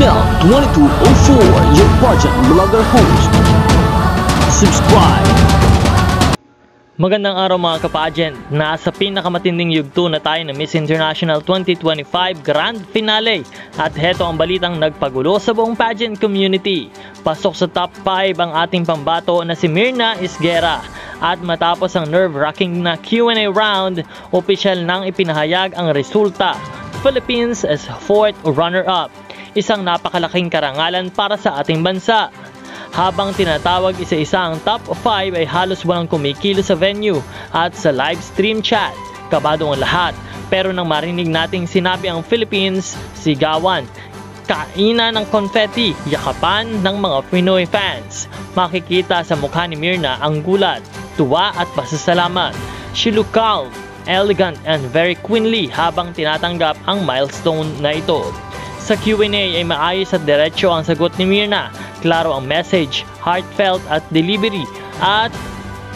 Mel 2204, your pageant vlogger host. Subscribe! Magandang araw mga ka-pageant. Nasa pinakamatinding yugto na tayo ng Miss International 2025 Grand Finale. At heto ang balitang nagpagulo sa buong pageant community. Pasok sa top 5 ang ating pambato na si Myrna Isguera. At matapos ang nerve-wracking na Q&A round, opisyal nang ipinahayag ang resulta. Philippines as 4th runner-up. Isang napakalaking karangalan para sa ating bansa. Habang tinatawag isa-isa ang top 5 ay halos walang kumikilo sa venue at sa live stream chat. Kabado ang lahat, pero nang marinig nating sinabi ang Philippines, sigawan, kainan ng confetti, yakapan ng mga Pinoy fans. Makikita sa mukha ni Myrna ang gulat, tuwa at pasasalamat. She looked calm, elegant and very queenly habang tinatanggap ang milestone na ito. Sa Q&A ay maayos at diretso ang sagot ni Myrna. Klaro ang message, heartfelt at delivery, at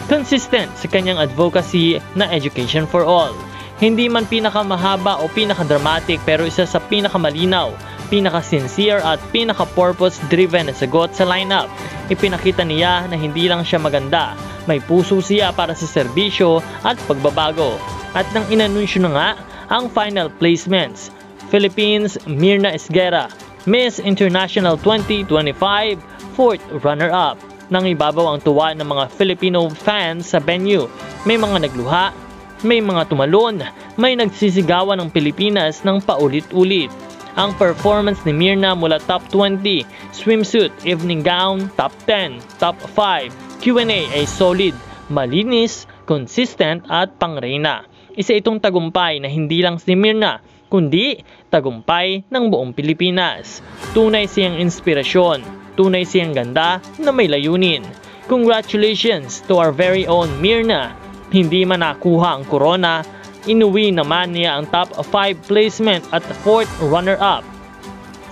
consistent sa kanyang advocacy na education for all. Hindi man pinakamahaba o pinakadramatic pero isa sa pinakamalinaw, pinaka-sincere at pinaka-purpose-driven na sagot sa lineup. Ipinakita niya na hindi lang siya maganda, may puso siya para sa serbisyo at pagbabago. At nang inanunsyo na nga ang final placements, Philippines, Myrna Isguera, Miss International 2025, 4th runner-up. Nang ibabaw ang tuwa ng mga Filipino fans sa venue. May mga nagluha, may mga tumalon, may nagsisigawan ng Pilipinas ng paulit-ulit. Ang performance ni Myrna mula top 20, swimsuit, evening gown, top 10, top 5, Q&A ay solid, malinis, consistent at pangreyna. Isa itong tagumpay na hindi lang si Myrna, kundi tagumpay ng buong Pilipinas. Tunay siyang inspirasyon, tunay siyang ganda na may layunin. Congratulations to our very own Myrna. Hindi man nakuha ang corona, inuwi naman niya ang top 5 placement at 4th runner-up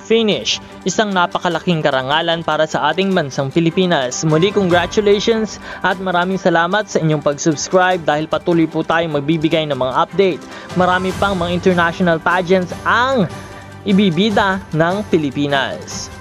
finish. Isang napakalaking karangalan para sa ating bansang Pilipinas. Muli congratulations at maraming salamat sa inyong pag-subscribe dahil patuloy po tayong magbibigay ng mga update. Marami pang mga international pageants ang ibibida ng Pilipinas.